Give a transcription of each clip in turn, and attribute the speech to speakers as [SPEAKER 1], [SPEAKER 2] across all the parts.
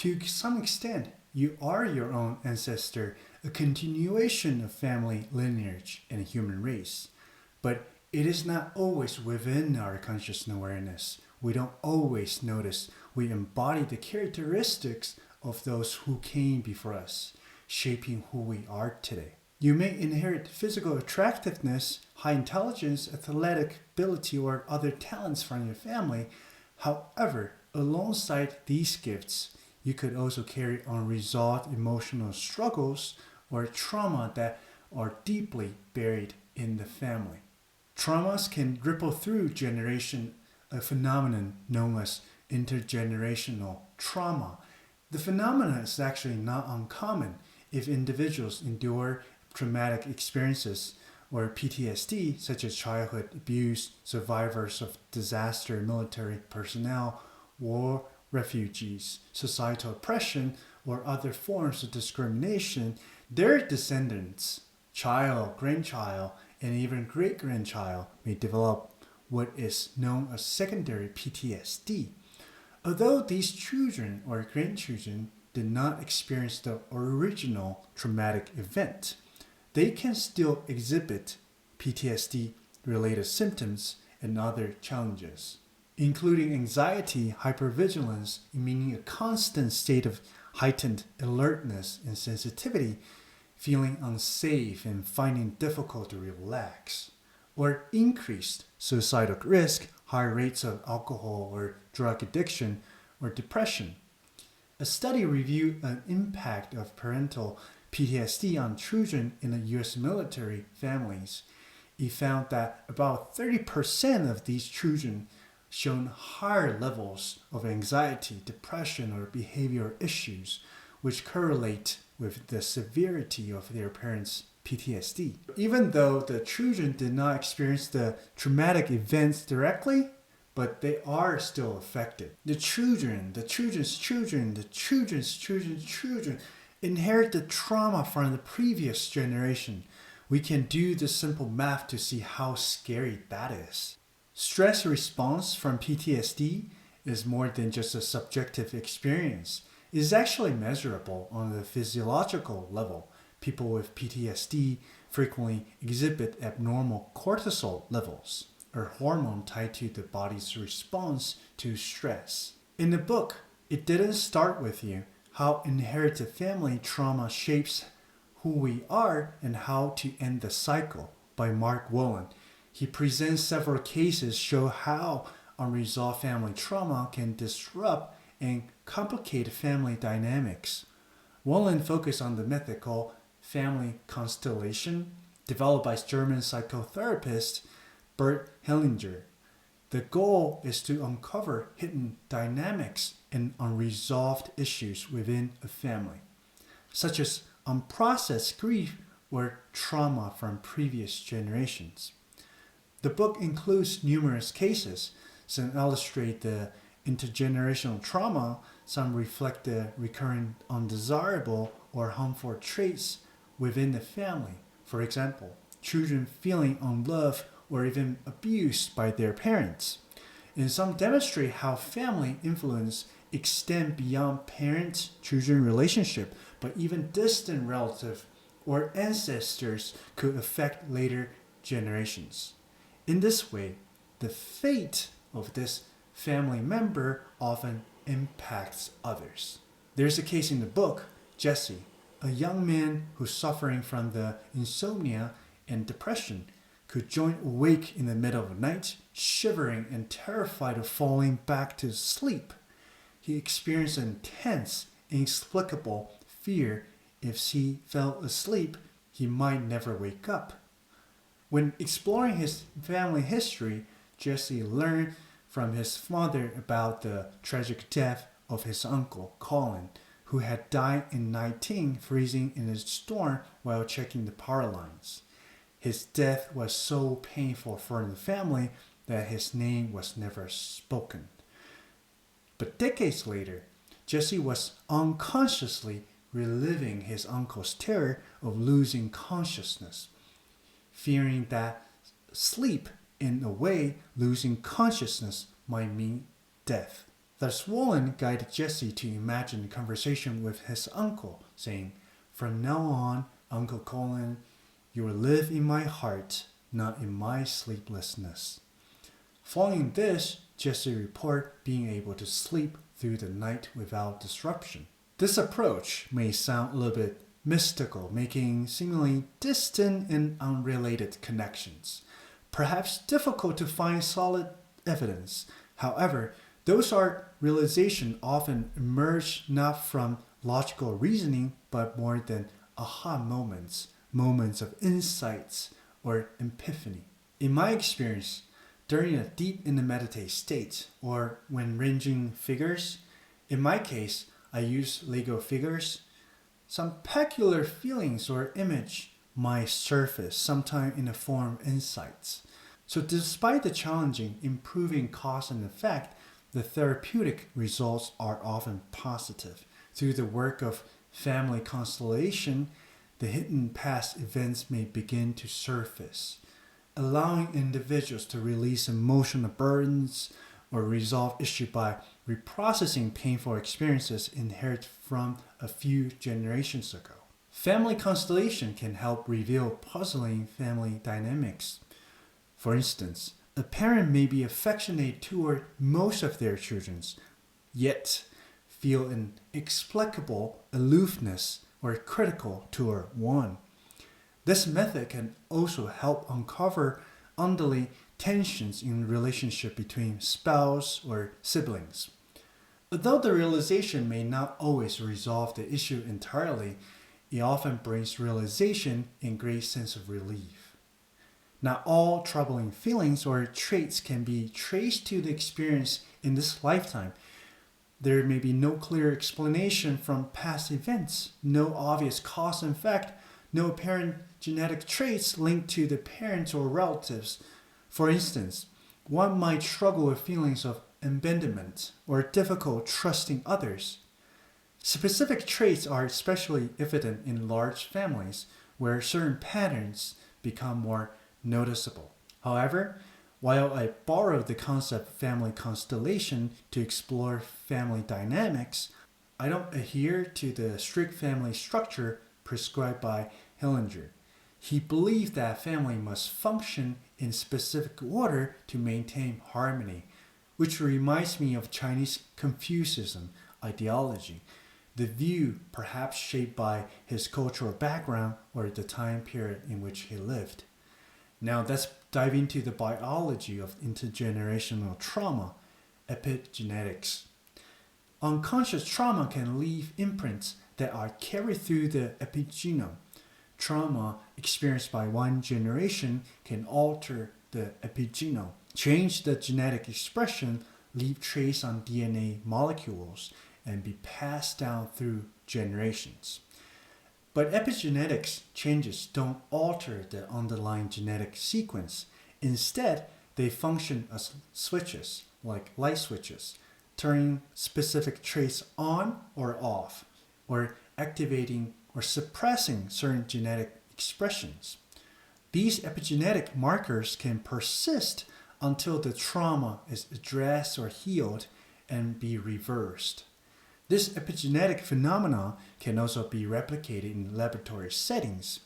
[SPEAKER 1] To some extent, you are your own ancestor, a continuation of family lineage and human race. But it is not always within our conscious awareness. We don't always notice we embody the characteristics of those who came before us, shaping who we are today. You may inherit physical attractiveness, high intelligence, athletic ability, or other talents from your family. However, alongside these gifts, you could also carry unresolved emotional struggles or trauma that are deeply buried in the family. Traumas can ripple through generation, a phenomenon known as intergenerational trauma. The phenomenon is actually not uncommon if individuals endure traumatic experiences or PTSD, such as childhood abuse, survivors of disaster, military personnel, war refugees, societal oppression, or other forms of discrimination. Their descendants, child, grandchild, and even great-grandchild may develop what is known as secondary PTSD. Although these children or grandchildren did not experience the original traumatic event, they can still exhibit PTSD-related symptoms and other challenges, including anxiety, hypervigilance, meaning a constant state of heightened alertness and sensitivity, feeling unsafe and finding it difficult to relax, or increased suicidal risk, high rates of alcohol or drug addiction, or depression. A study reviewed an impact of parental PTSD on children in the U.S. military families. It found that about 30% of these children shown higher levels of anxiety, depression, or behavioral issues, which correlate with the severity of their parents' PTSD. Even though the children did not experience the traumatic events directly, but they are still affected. The children's children inherit the trauma from the previous generation. We can do the simple math to see how scary that is. Stress response from PTSD is more than just a subjective experience. It is actually measurable on the physiological level. People with PTSD frequently exhibit abnormal cortisol levels, a hormone tied to the body's response to stress. In the book, It Didn't Start With You, How Inherited Family Trauma Shapes Who We Are and How to End the Cycle by Mark Wolin, he presents several cases show how unresolved family trauma can disrupt and complicate family dynamics. Wolin focused on the method called family constellation, developed by German psychotherapist Bert Hellinger. The goal is to uncover hidden dynamics and unresolved issues within a family, such as unprocessed grief or trauma from previous generations. The book includes numerous cases. Some illustrate the intergenerational trauma, some reflect the recurrent undesirable or harmful traits within the family. For example, children feeling unloved or even abused by their parents. And some demonstrate how family influence extend beyond parent-children relationship, but even distant relatives or ancestors could affect later generations. In this way, the fate of this family member often impacts others. There's a case in the book, Jesse, a young man who's suffering from the insomnia and depression, could join awake in the middle of the night, shivering and terrified of falling back to sleep. He experienced an intense, inexplicable fear if he fell asleep, he might never wake up. When exploring his family history, Jesse learned from his father about the tragic death of his uncle, Colin, who had died in 19 freezing in a storm while checking the power lines. His death was so painful for the family that his name was never spoken. But decades later, Jesse was unconsciously reliving his uncle's terror of losing consciousness, fearing that sleep, in a way, losing consciousness might mean death. The swollen guided Jesse to imagine a conversation with his uncle, saying, "From now on, Uncle Colin, you will live in my heart, not in my sleeplessness." Following this, Jesse reported being able to sleep through the night without disruption. This approach may sound a little bit mystical, making seemingly distant and unrelated connections, perhaps difficult to find solid evidence. However, those realizations often emerge not from logical reasoning, but more than aha moments of insights or epiphany. In my experience, during a deep in the meditative state or when arranging figures, in my case, I use Lego figures, some peculiar feelings or image might surface, sometimes in the form of insights. So despite the challenging improving cause and effect, the therapeutic results are often positive. Through the work of family constellation, the hidden past events may begin to surface, allowing individuals to release emotional burdens or resolve issues by reprocessing painful experiences inherited from a few generations ago. Family constellation can help reveal puzzling family dynamics. For instance, a parent may be affectionate toward most of their children, yet feel an inexplicable aloofness or critical toward one. This method can also help uncover underlying tensions in the relationship between spouse or siblings. Although the realization may not always resolve the issue entirely, it often brings realization and great sense of relief. Not all troubling feelings or traits can be traced to the experience in this lifetime. There may be no clear explanation from past events, no obvious cause and effect, no apparent genetic traits linked to the parents or relatives. For instance, one might struggle with feelings of abandonment or difficult trusting others. Specific traits are especially evident in large families where certain patterns become more noticeable. However, while I borrowed the concept of family constellation to explore family dynamics, I don't adhere to the strict family structure prescribed by Hellinger. He believed that family must function in specific order to maintain harmony, which reminds me of Chinese Confucianism ideology, the view perhaps shaped by his cultural background or the time period in which he lived. Now let's dive into the biology of intergenerational trauma, epigenetics. Unconscious trauma can leave imprints that are carried through the epigenome. Trauma experienced by one generation can alter the epigenome, change the genetic expression, leave trace on DNA molecules, and be passed down through generations. But epigenetics changes don't alter the underlying genetic sequence. Instead, they function as switches, like light switches, turning specific traits on or off, or activating or suppressing certain genetic expressions. These epigenetic markers can persist until the trauma is addressed or healed and be reversed. This epigenetic phenomenon can also be replicated in laboratory settings.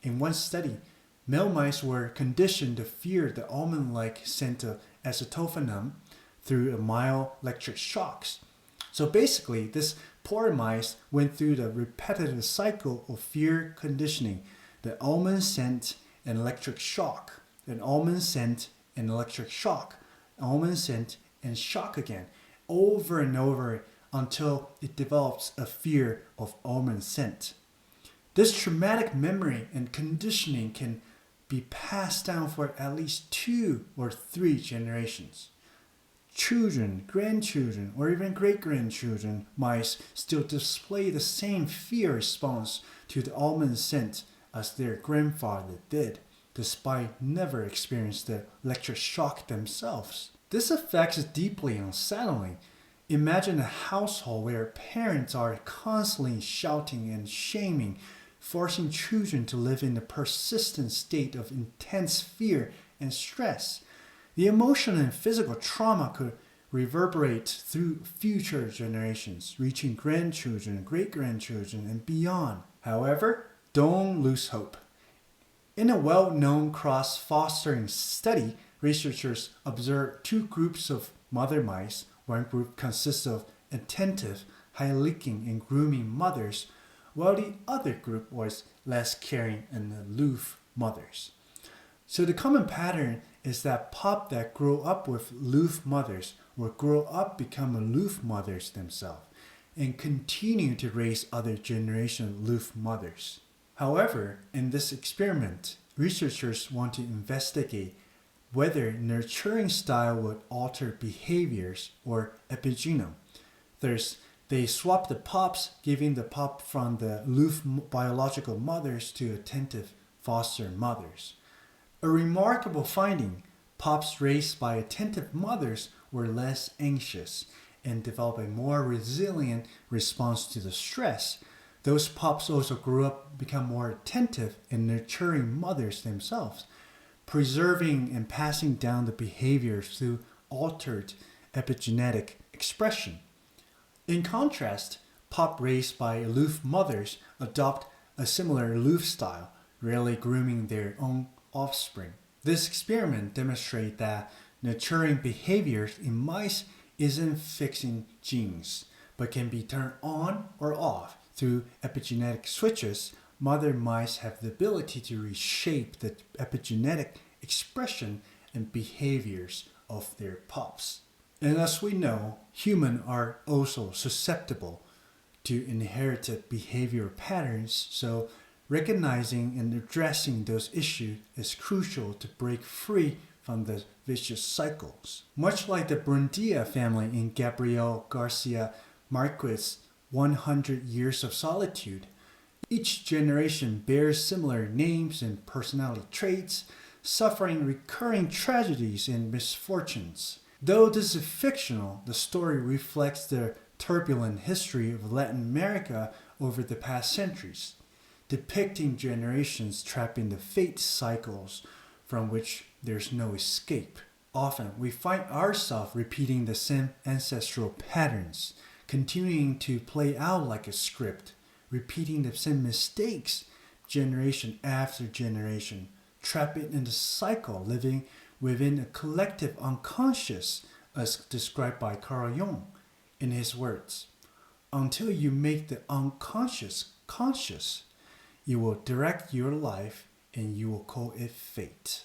[SPEAKER 1] In one study, male mice were conditioned to fear the almond-like scent of acetophenum through mild electric shocks. So basically, this poor mice went through the repetitive cycle of fear conditioning, the almond scent and electric shock, an almond scent and electric shock, almond scent and shock again, over and over until it develops a fear of almond scent. This traumatic memory and conditioning can be passed down for at least 2 or 3 generations. Children, grandchildren, or even great-grandchildren mice still display the same fear response to the almond scent as their grandfather did, despite never experiencing the electric shock themselves. This effect is deeply unsettling. Imagine a household where parents are constantly shouting and shaming, forcing children to live in a persistent state of intense fear and stress. The emotional and physical trauma could reverberate through future generations, reaching grandchildren, great-grandchildren, and beyond. However, don't lose hope. In a well-known cross-fostering study, researchers observed two groups of mother mice. One group consists of attentive, high-licking, and grooming mothers, while the other group was less caring and aloof mothers. So the common pattern is that pups that grow up with aloof mothers will grow up become aloof mothers themselves and continue to raise other generation of aloof mothers. However, in this experiment, researchers want to investigate whether nurturing style would alter behaviors or epigenome. Thus, they swapped the pups, giving the pup from the aloof biological mothers to attentive foster mothers. A remarkable finding, pups raised by attentive mothers were less anxious and developed a more resilient response to the stress. Those pups also grew up, become more attentive and nurturing mothers themselves, preserving and passing down the behaviors through altered epigenetic expression. In contrast, pups raised by aloof mothers adopt a similar aloof style, rarely grooming their own offspring. This experiment demonstrates that nurturing behaviors in mice isn't fixing genes, but can be turned on or off. Through epigenetic switches, mother mice have the ability to reshape the epigenetic expression and behaviors of their pups. And as we know, humans are also susceptible to inherited behavior patterns, so recognizing and addressing those issues is crucial to break free from the vicious cycles. Much like the Buendia family in Gabriel Garcia Marquez's 100 Years of Solitude, each generation bears similar names and personality traits, suffering recurring tragedies and misfortunes. Though this is fictional, the story reflects the turbulent history of Latin America over the past centuries, depicting generations trapped in the fate cycles from which there's no escape. Often, we find ourselves repeating the same ancestral patterns, continuing to play out like a script, repeating the same mistakes generation after generation, trapped in the cycle, living within a collective unconscious, as described by Carl Jung in his words. Until you make the unconscious conscious, you will direct your life and you will call it fate.